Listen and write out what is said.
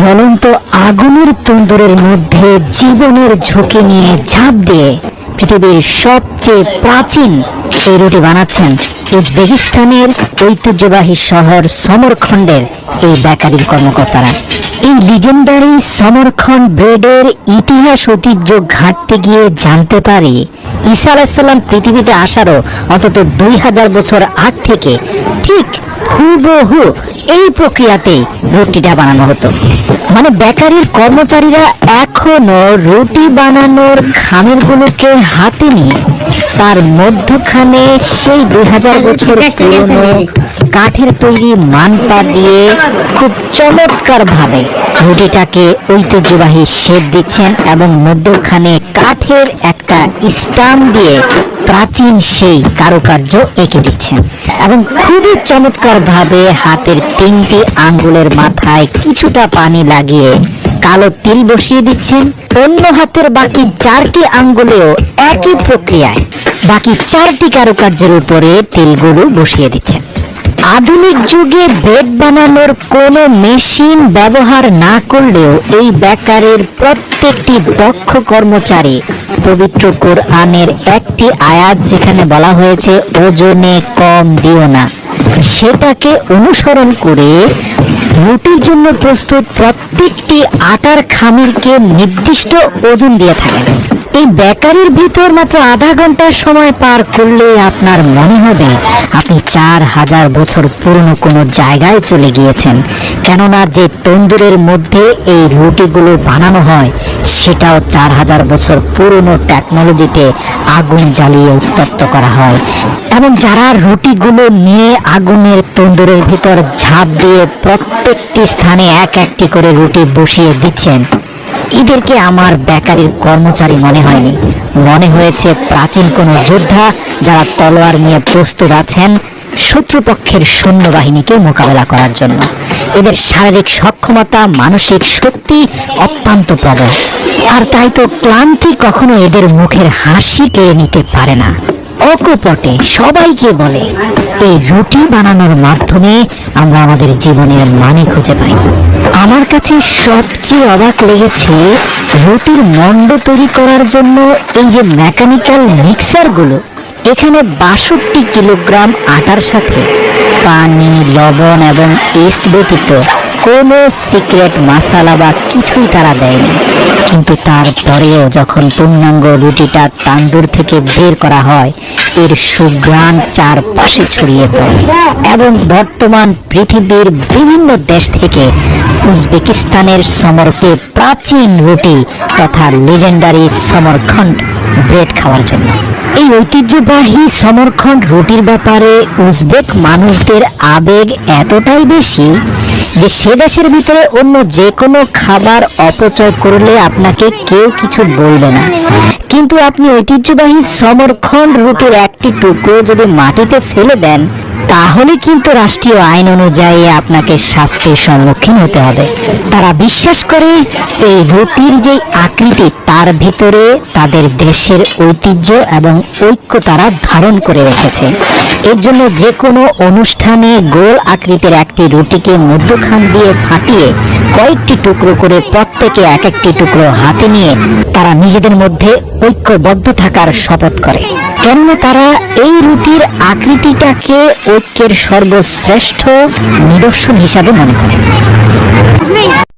জ্বলন্ত আগুনের তন্দুরের মধ্যে জীবনের ঝুঁকি নিয়ে ঝাঁপ দিয়ে পৃথিবীর সবচেয়ে প্রাচীন এই রুটি বানাচ্ছেন উজবেকিস্তানের ঐতিহ্যবাহী শহর সমরখন্ডের এই বেকারির কর্মকর্তারা। এই লিজেন্ডারি সমরখন্ড ব্রেডের ইতিহাস ঐতিহ্য ঘাঁটতে গিয়ে জানতে পারি ঈসা আলাইহিস সালাম পৃথিবীতে আসারও অন্তত 2000 বছর আগ থেকে ঠিক হুবহু এই প্রক্রিয়াতেই রুটিটা বানানো হতো। মানে বেকারির কর্মচারীরা এখনো রুটি বানানোর খামিরগুলোকে হাতে নিয়ে তার মধ্যখানে সেই 2000 বছর পুরনো কাঠের তৈরি মানপা দিয়ে খুব চমৎকার ভাবে রুটিটাকে ঐতিহ্যবাহী শেপ দিচ্ছেন এবং মধ্যখানে কাঠের একটা স্টাম্প দিয়ে প্রাচীন সেই কারুকার্য এঁকে দিচ্ছেন এবং খুবই চমৎকার ভাবে হাতের 3টি আঙ্গুলের মাথায় কিছুটা পানি লাগিয়ে কালো তিল বসিয়ে দিচ্ছেন। অন্য হাতের বাকি 4টি আঙ্গুলেও একই প্রক্রিয়ায় বাকি 4টি কারুকার্যের উপরে তিলগুলো বসিয়ে দিচ্ছেন। আধুনিক যুগে ব্রেড বানানোর কোনো মেশিন ব্যবহার না করলেও এই বেকারির প্রত্যেকটি দক্ষ কর্মচারী পবিত্র কোরআনের একটি আয়াত যেখানে বলা হয়েছে ওজনে কম দিও না, সেটাকে অনুসরণ করে রুটির জন্য প্রস্তুত প্রত্যেকটি আটার খামিরকে নির্দিষ্ট ওজন দিয়ে থাকেন। এই বেকারির ভিতর মাত্র আধা ঘন্টার সময় পার করলে আপনার মনে হবে আপনি 4000 বছর পুরনো কোনো জায়গায় চলে গিয়েছেন, কেননা যে তন্দুরের মধ্যে এই রুটিগুলো বানানো হয় সেটাও 4000 বছর পুরনো টেকনোলজিতে আগুন জ্বালিয়ে উত্তপ্ত করা হয়। এবং যারা রুটিগুলো নিয়ে আগুনের তন্দুরের ভিতর ঝাঁপ দিয়ে প্রত্যেকটি স্থানে এক একটি করে রুটি বসিয়ে দিচ্ছেন, এদেরকে আমার বেকারির কর্মচারী মনে হয়নি, মনে হয়েছে প্রাচীন কোনো যোদ্ধা যারা তলোয়ার নিয়ে প্রস্তুত আছেন শত্রুপক্ষের সৈন্যবাহিনীকে মোকাবেলা করার জন্য। এদের শারীরিক সক্ষমতা, মানসিক শক্তি অত্যন্ত প্রবল, আর তাই তো ক্লান্তি কখনো এদের মুখের হাসি কেড়ে নিতে পারে না। অকপটে সবাইকে বলে এই রুটি বানানোর মাধ্যমে আমরা আমাদের জীবনের মানে খুঁজে পাই। আমার কাছে সবচেয়ে অবাক লেগেছে রুটির মণ্ড তৈরি করার জন্য এই যে মেকানিক্যাল মিক্সারগুলো, এখানে 62 কিলোগ্রাম আটার সাথে পানি, লবণ এবং ইস্ট ব্যতীত কোনো সিক্রেট মশলা বা কিছুই তারা দেয়নি। কিন্তু তারপরেও যখন পূর্ণাঙ্গ রুটিটা তান্দুর থেকে বের করা হয় এর সুঘ্রাণ চারপাশে ছড়িয়ে পড়ে এবং বর্তমান পৃথিবীর বিভিন্ন দেশ থেকে উজবেকিস্তানের সমরকে প্রাচীন রুটি তথা লেজেন্ডারি সমরখন্ড ব্রেড খাওয়ার জন্য। এই ঐতিহ্যবাহী সমরখন্ড রুটির ব্যাপারে উজবেক মানুষদের আবেগ এতটাই বেশি যে সে দেশের ভিতরে অন্য যে কোনো খাবার অপচয় করলে আপনাকে কেউ কিছু বলবে না, কিন্তু আপনি ঐতিহ্যবাহী সমরখন্ড রুটির একটি টুকরো যদি মাটিতে ফেলে দেন তাহলে কিন্তু রাষ্ট্রীয় আইন অনুযায়ী আপনাকে শাস্তির সম্মুখীন হতে হবে। তারা বিশ্বাস করে এই রুটির যে আকৃতি তার ভিতরে তাদের দেশের ঐতিহ্য এবং ঐক্য তারা ধারণ করে রেখেছে। এর জন্য যে কোনো অনুষ্ঠানে গোল আকৃতির একটি রুটিকে মধ্যখান দিয়ে ফাটিয়ে কয়েকটি টুকরো করে প্রত্যেকে এক একটি টুকরো হাতে নিয়ে তারা নিজেদের মধ্যে ঐক্যবদ্ধ থাকার শপথ করে, কেননা তারা এই রুটির আকৃতিটাকে ঐক্যের সর্বশ্রেষ্ঠ নিদর্শন হিসাবে মনে করে।